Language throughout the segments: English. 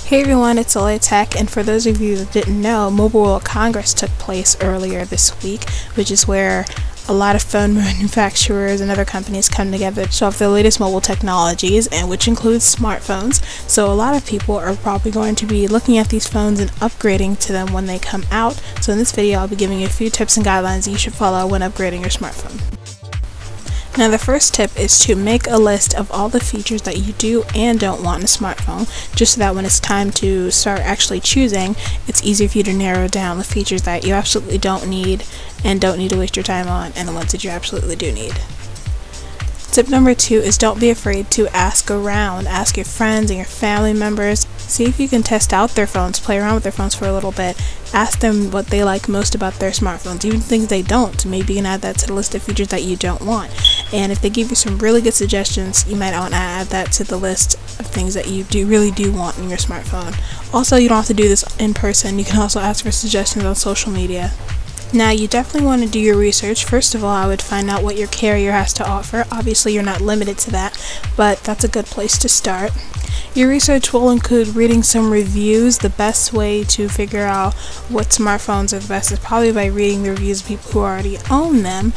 Hey everyone, it's Soleil Tech, and for those of you that didn't know, Mobile World Congress took place earlier this week, which is where a lot of phone manufacturers and other companies come together to show off their latest mobile technologies, and which includes smartphones. So a lot of people are probably going to be looking at these phones and upgrading to them when they come out. So in this video, I'll be giving you a few tips and guidelines you should follow when upgrading your smartphone. Now the first tip is to make a list of all the features that you do and don't want in a smartphone, just so that when it's time to start actually choosing, it's easier for you to narrow down the features that you absolutely don't need and don't need to waste your time on, and the ones that you absolutely do need. Tip number 2 is don't be afraid to ask around. Ask your friends and your family members. See if you can test out their phones, play around with their phones for a little bit. Ask them what they like most about their smartphones, even things they don't. Maybe you can add that to the list of features that you don't want. And if they give you some really good suggestions, you might want to add that to the list of things that you really do want in your smartphone. Also, you don't have to do this in person. You can also ask for suggestions on social media. Now, you definitely want to do your research. First of all, I would find out what your carrier has to offer. Obviously, you're not limited to that, but that's a good place to start. Your research will include reading some reviews. The best way to figure out what smartphones are the best is probably by reading the reviews of people who already own them,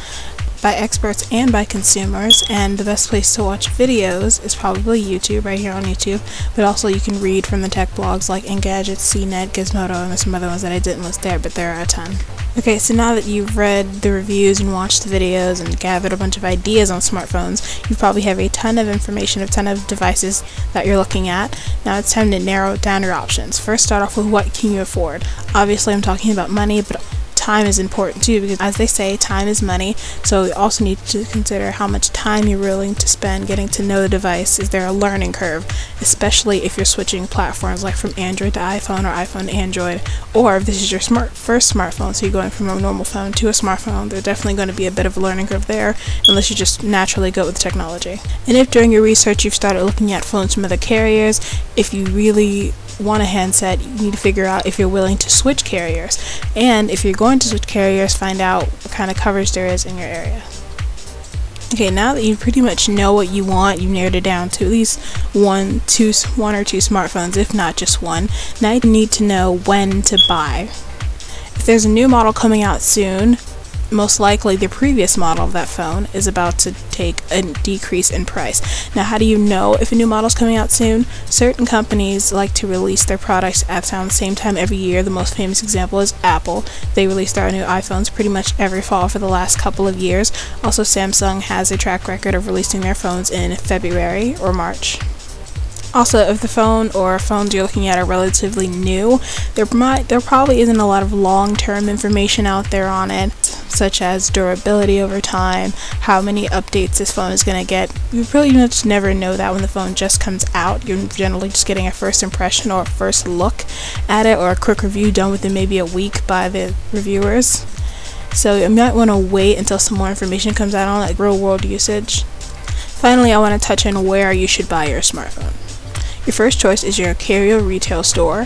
by experts and by consumers. And the best place to watch videos is probably YouTube, right here on YouTube, but also you can read from the tech blogs like Engadget, CNET, Gizmodo, and there's some other ones that I didn't list there, but there are a ton. Okay, so now that you've read the reviews and watched the videos and gathered a bunch of ideas on smartphones, you probably have a ton of information, a ton of devices that you're looking at. Now it's time to narrow down your options. First, start off with what can you afford. Obviously, I'm talking about money, but time is important too, because as they say, time is money. So you also need to consider how much time you're willing to spend getting to know the device. Is there a learning curve, especially if you're switching platforms like from Android to iPhone or iPhone to Android, or if this is your first smartphone, so you're going from a normal phone to a smartphone. There's definitely going to be a bit of a learning curve there, unless you just naturally go with technology. And if during your research you've started looking at phones from other carriers, if you really want a handset, you need to figure out if you're willing to switch carriers. And if you're going to switch carriers, find out what kind of coverage there is in your area. Okay, now that you pretty much know what you want, you've narrowed it down to at least one or two smartphones, if not just one. Now you need to know when to buy. If there's a new model coming out soon, most likely the previous model of that phone is about to take a decrease in price. Now, how do you know if a new model is coming out soon? Certain companies like to release their products at around the same time every year. The most famous example is Apple. They release their new iPhones pretty much every fall for the last couple of years. Also, Samsung has a track record of releasing their phones in February or March. Also, if the phone or phones you're looking at are relatively new, there probably isn't a lot of long-term information out there on it, such as durability over time, how many updates this phone is going to get. You really just never know that when the phone just comes out. You're generally just getting a first impression or a first look at it, or a quick review done within maybe a week by the reviewers. So you might want to wait until some more information comes out on like real-world usage. Finally, I want to touch on where you should buy your smartphone. Your first choice is your carrier retail store.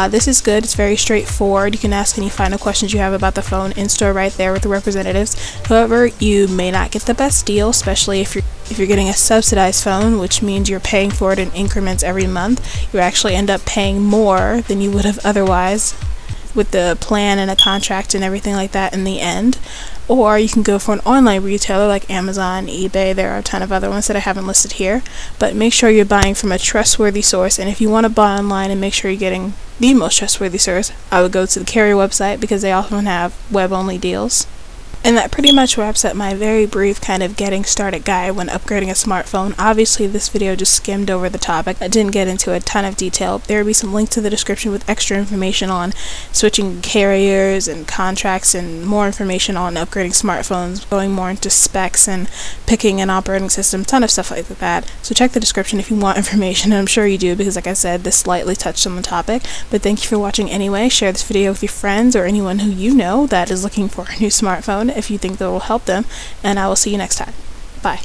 This is good. It's very straightforward. You can ask any final questions you have about the phone in store right there with the representatives. However, you may not get the best deal, especially if you're getting a subsidized phone, which means you're paying for it in increments every month. You actually end up paying more than you would have otherwise with the plan and a contract and everything like that in the end. Or you can go for an online retailer like Amazon, eBay. There are a ton of other ones that I haven't listed here, but make sure you're buying from a trustworthy source. And if you want to buy online and make sure you're getting the most trustworthy source, I would go to the carrier website, because they often have web-only deals. And that pretty much wraps up my very brief kind of getting started guide when upgrading a smartphone. Obviously, this video just skimmed over the topic. I didn't get into a ton of detail. There will be some links in the description with extra information on switching carriers and contracts, and more information on upgrading smartphones, going more into specs and picking an operating system, ton of stuff like that. So check the description if you want information, and I'm sure you do, because like I said, this slightly touched on the topic. But thank you for watching anyway. Share this video with your friends or anyone who you know that is looking for a new smartphone if you think that will help them, and I will see you next time. Bye.